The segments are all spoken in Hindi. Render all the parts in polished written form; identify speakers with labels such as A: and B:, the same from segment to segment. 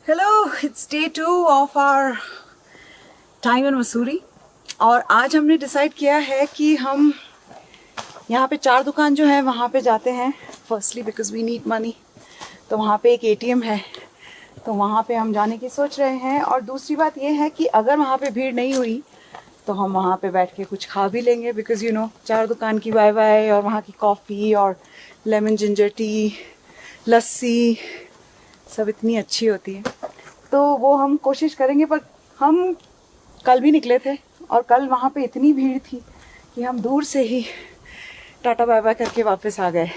A: Hello, it's day 2 of our time in Mussoorie. और आज हमने डिसाइड किया है कि हम यहाँ पे 4 दुकान जो है वहाँ पे जाते हैं। Firstly because we need money, तो वहाँ पे एक एटीएम है, तो वहाँ पे हम जाने की सोच रहे हैं। और दूसरी बात ये है कि अगर वहाँ पे भीड़ नहीं हुई तो हम वहाँ पे बैठ के कुछ खा भी लेंगे, बिकॉज 4 दुकान की वाई वाई और वहाँ की कॉफ़ी और लेमन जिंजर टी, लस्सी सब इतनी अच्छी होती है, तो वो हम कोशिश करेंगे। पर हम कल भी निकले थे और कल वहाँ पे इतनी भीड़ थी कि हम दूर से ही टाटा बाय बाय करके वापस आ गए।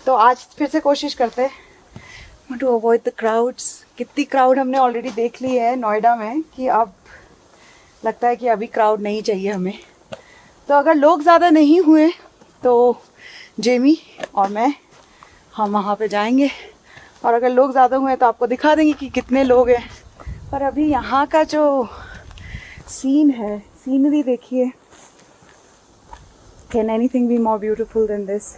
A: तो आज फिर से कोशिश करते हैं टू अवॉइड द क्राउड्स। कितनी क्राउड हमने ऑलरेडी देख ली है नोएडा में कि अब लगता है कि अभी क्राउड नहीं चाहिए हमें। तो अगर लोग ज़्यादा नहीं हुए तो जेमी और मैं हम वहाँ पे जाएंगे, और अगर लोग ज़्यादा हुए तो आपको दिखा देंगे कि कितने लोग हैं। पर अभी यहाँ का जो सीन है, सीनरी देखिए। Can anything be more beautiful then this.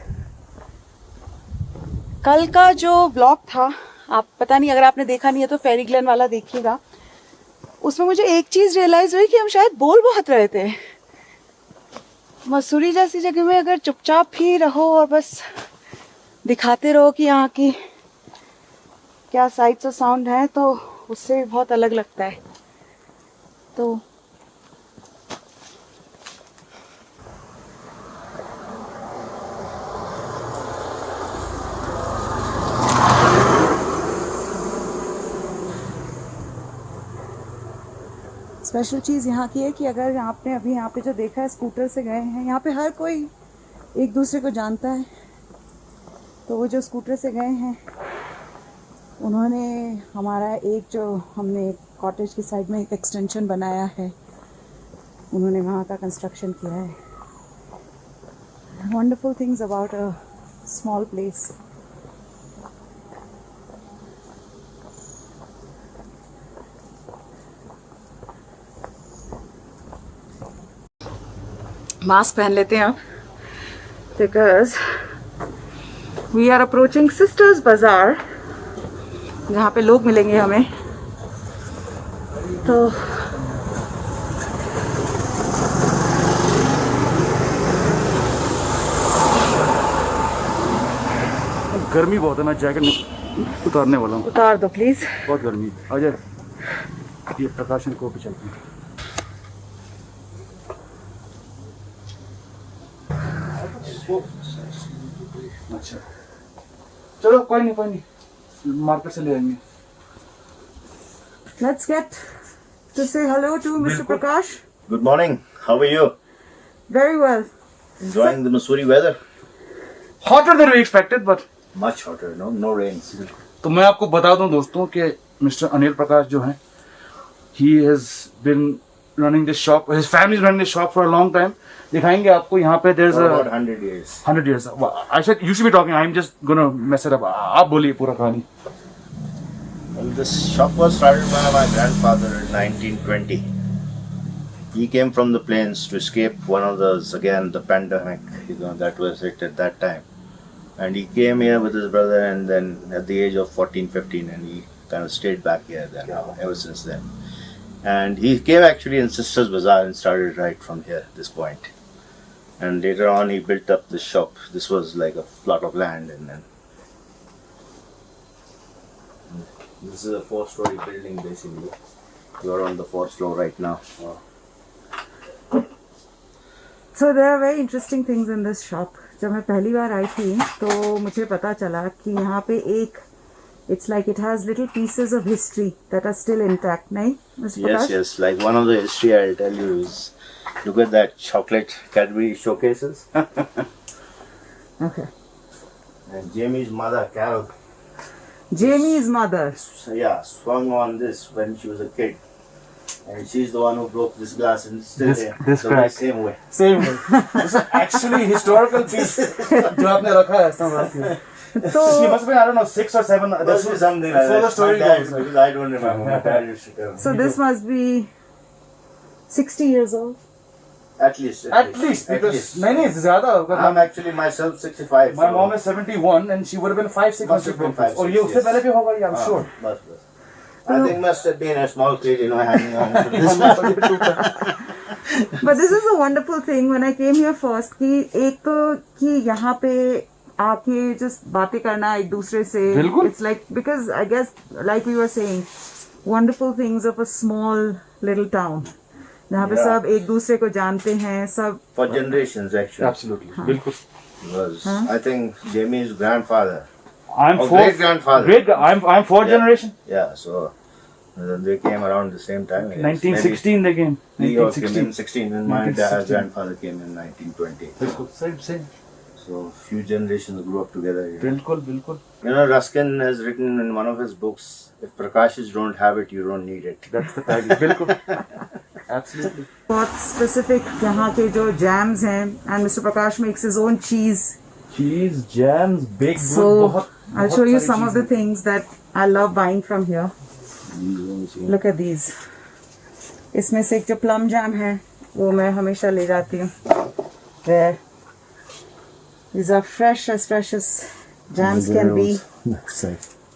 A: कल का जो ब्लॉग था, आप पता नहीं, अगर आपने देखा नहीं है तो फेरी ग्लेन वाला देखिएगा। उसमें मुझे एक चीज़ रियलाइज़ हुई कि हम शायद बोल बहुत रहे थे। मसूरी जैसी जगह में अगर चुपचाप ही रहो और बस दिखाते रहो कि यहाँ की क्या साइट्स और साउंड है, तो उससे भी बहुत अलग लगता है। तो स्पेशल चीज़ यहाँ की है कि अगर आपने अभी यहाँ पे जो देखा है, स्कूटर से गए हैं, यहाँ पे हर कोई एक दूसरे को जानता है। तो वो जो स्कूटर से गए हैं उन्होंने हमारा एक जो हमने कॉटेज की साइड में एक एक्सटेंशन बनाया है, उन्होंने वहाँ का कंस्ट्रक्शन किया है। Wonderful things about a small place. Mask पहन लेते हैं अब, because we are approaching Sisters Bazaar, जहाँ पे लोग मिलेंगे हमें। तो
B: गर्मी बहुत है, मैं जैकेट उतारने वाला हूँ।
A: उतार दो प्लीज,
B: बहुत गर्मी। अजय, ये प्रकाशन को भी चलते हैं। अच्छा चलो, कोई नहीं, मार्केट से ले आएंगे।
A: Let's get to say hello to mister Prakash.
C: Good morning. How are you?
A: Very well.
C: Enjoying the Missouri weather?
B: Hotter than we expected, but
C: Much hotter, no rains.
B: तो मैं आपको बता दूं दोस्तों कि मिस्टर अनिल प्रकाश जो हैं, he has been running this shop, his family is running this shop for a long time. दिखाएंगे आपको यहाँ पे there's
C: For
B: a
C: about 100 years.
B: 100 years. I said you should be talking. I'm just gonna mess it up. आप बोलिए पूरा कहानी।
C: Well, this shop was started by my grandfather in 1920. He came from the plains to escape one of those, again, the pandemic, that was it at that time. And he came here with his brother, and then at the age of 14, 15, and he kind of stayed back here then, ever since then. And he came actually in Sisters Bazaar and started right from here, this point. And later on he built up the shop. This was like a plot of land, and then this is a 4-story building basically. You are on the 4th floor right now.
A: So there are very interesting things in this shop. जब मैं पहली बार आई थी तो मुझे पता चला कि यहाँ पे एक, it's like it has little pieces of history that are still intact, नहीं Mr. Prakash?
C: Yes, like one of the history I'll tell you is, look at that chocolate Cadbury showcases.
A: Okay.
C: And Jamie's mother, Carol,
A: Jamie's mother.
C: swung on this when she was a kid. And she's the one who broke this glass, and it's still there.
B: this
C: the
B: crack.
C: same way.
B: Same way. This is actually historical piece जो आपने रखा है ऐसा।
A: तो
B: She must be, I don't know, 6 or 7.
C: Must be something like
B: So
C: that.
B: the story
C: My dad,
B: goes.
C: because I don't remember. My dad used to tell me.
A: so this must be 60 years old.
C: At least.
B: At least, because नहीं ज़्यादा होगा।
C: I'm actually myself 65.
B: My
C: so-
B: mom is 71 and she would have been 5, 6
C: Must have been 5,
B: और
C: 6,
B: ये उससे
C: yes.
B: पहले भी होगा, I'm
C: हाँ,
B: sure.
C: बस. I think must have been a small kid, hanging on to this one.
A: But this is a wonderful thing when I came here first कि एक तो कि यहाँ पे आके just बातें करना एक दूसरे से
B: बिल्कुल.
A: it's like because I guess like we were saying wonderful things of a small little town जहाँ पे
C: Yeah.
A: सब एक दूसरे को जानते हैं सब
C: For generations, actually.
B: Absolutely. बिल्कुल.
C: Because I think Jamie's grandfather.
B: I'm
C: Oh,
B: fourth.
C: great-grandfather.
B: I'm fourth
C: Yeah.
B: generation.
C: Yeah, so they came around the same time. I guess.
B: 1916 they came.
C: Maybe he also came in
B: 1916.
C: 16, and my
B: 1916.
C: grandfather came in 1920.
B: बिल्कुल. Same.
C: So few generations grew up together.
B: बिल्कुल.
C: Ruskin has written in one of his books, if Prakashes don't have it, you don't need it.
B: That's the tag. बिल्कुल. Absolutely.
A: बहुत specific यहाँ के जो jams हैं and Mr. Prakash makes his own cheese.
B: Cheese, jams, baked
A: So
B: बहुत
A: I'll show you some of the things that I love buying from here. Look at these. इसमें से एक जो plum jam है वो मैं हमेशा ले जाती हूँ. There. These are fresh as jams can be.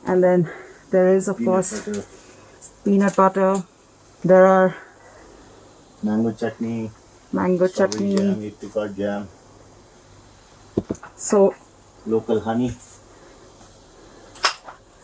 A: And then there is of course peanut butter. There are
C: Mango chutney,
A: mango
C: strawberry
A: chutney.
C: jam, apricot jam,
A: So
C: local honey.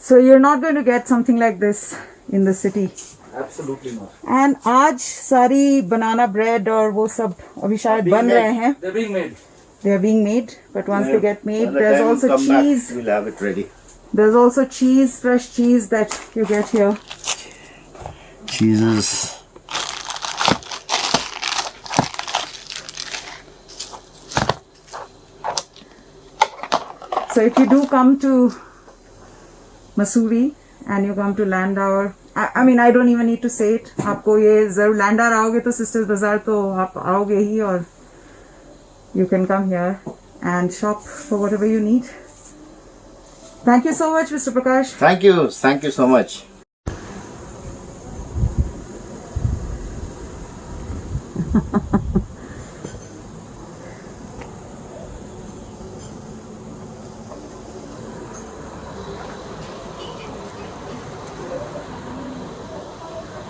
A: you're not going to get something like this in the city.
B: Absolutely not.
A: And आज सारी banana bread और वो सब अभी शायद बन रहे हैं.
B: They're being made.
A: They are being made, but once they get made,
C: By the
A: there's
C: time
A: also
C: you come back,
A: cheese.
C: we'll have it ready.
A: There's also cheese, fresh cheese that you get here.
C: Cheeses.
A: So if you do come to Mussoorie and you come to Landauer, I mean I don't even need to say it. आपको ये जरूर Landauer आओगे तो Sisters Bazaar तो आप आओगे ही और you can come here and shop for whatever you need. Thank you so much, Mr. Prakash.
C: Thank you so much.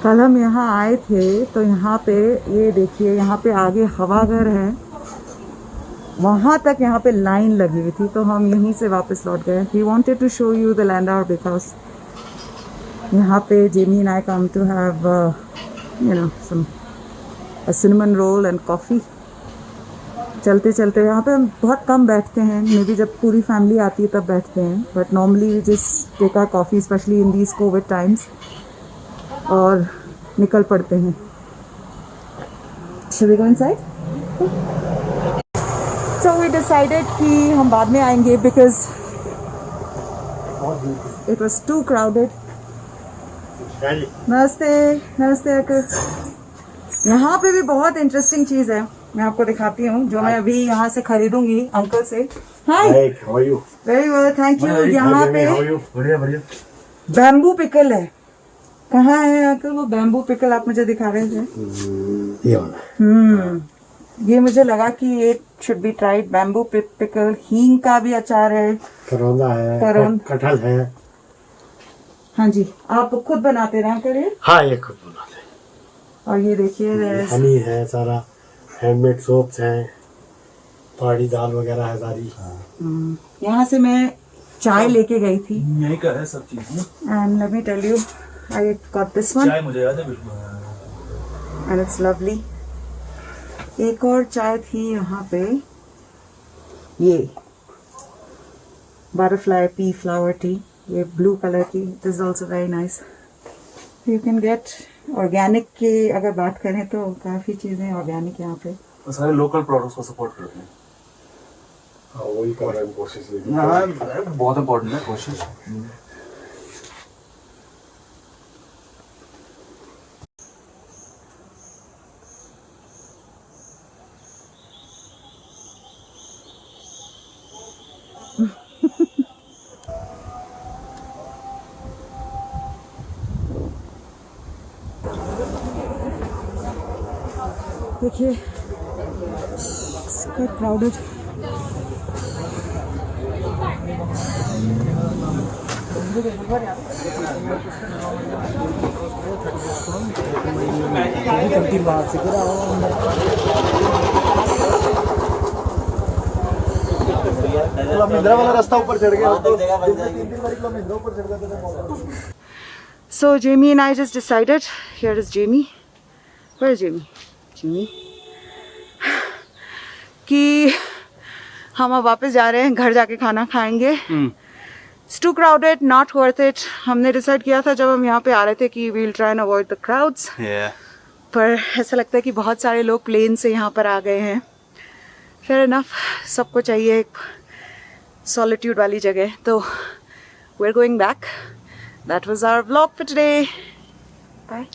A: कल हम यहाँ आए थे तो यहाँ पे ये देखिए यहाँ पे आगे हवाघर है वहाँ तक यहाँ पे लाइन लगी हुई थी तो हम यहीं से वापस लौट गए. We wanted to show you the Landauer Bakehouse. यहाँ पे Jamie and I come to have some a cinnamon roll and coffee. चलते चलते यहाँ पे हम बहुत कम बैठते हैं. मे बी जब पूरी फैमिली आती है तब बैठते हैं. But normally we just take our coffee specially in these COVID times और निकल पड़ते हैं. Shall we go inside? So we decided कि हम बाद में आएंगे because it was too crowded. नमस्ते अंकल. यहाँ पे भी बहुत इंटरेस्टिंग चीज़ है. मैं आपको दिखाती हूँ जो मैं अभी यहाँ से खरीदूंगी अंकल से. हाय.
C: How are you?
A: Very well thank you. यहाँ पे
B: बढ़िया.
A: बैम्बू पिकल है. कहाँ है अंकल वो बैम्बू पिकल आप मुझे दिखा रहे थे?
C: ये वाला.
A: ये मुझे लगा कि ये should be tried. Bamboo pickle. हींग का भी अचार है.
D: करौंदा है. कटहल है.
A: हाँ जी आप खुद बनाते रहा करिए.
D: हाँ ये खुद बनाते हैं.
A: और ये देखिए
D: हनी है सारा. हैंडमेड सोप्स हैं. पहाड़ी दाल वगैरह है सारी.
A: यहाँ से मैं चाय लेके गई थी.
B: यहीं का है सब चीज.
A: And let me tell you I got this one
B: chai मुझे याद है बिल्कुल.
A: And it's lovely. एक और चाय थी यहाँ पे ये बटरफ्लाई पी फ्लावर टी. ये ब्लू कलर की. This is also very nice. You can get organic की अगर बात करें तो काफ़ी चीज़ें ऑर्गेनिक यहाँ पे.
B: सारे लोकल प्रोडक्ट्स को सपोर्ट करते हैं.
D: हाँ वही कर रहे हैं कोशिश.
B: बहुत इम्पोर्टेंट है कोशिश.
A: देखिए quite crowded.
D: निकलती बाहर से पूरा
E: महिंद्रा वाला रास्ता ऊपर चढ़ गया तो 3 बार महिंद्रा ऊपर चढ़ गया।
A: So Jamie and I just decided, here is Jamie. Where is Jamie? Jamie. कि हम अब वापस जा रहे हैं, घर जाके खाना खाएंगे. It's too crowded, not worth it. हमने डिसाइड किया था जब हम यहाँ पे आ रहे थे कि we'll try and avoid the crowds.
B: Yeah.
A: पर ऐसा लगता है कि बहुत सारे लोग प्लेन से यहाँ पर आ गए हैं. Fair enough, सबको चाहिए एक solitude वाली जगह. तो we're going back. That was our vlog for today. Bye.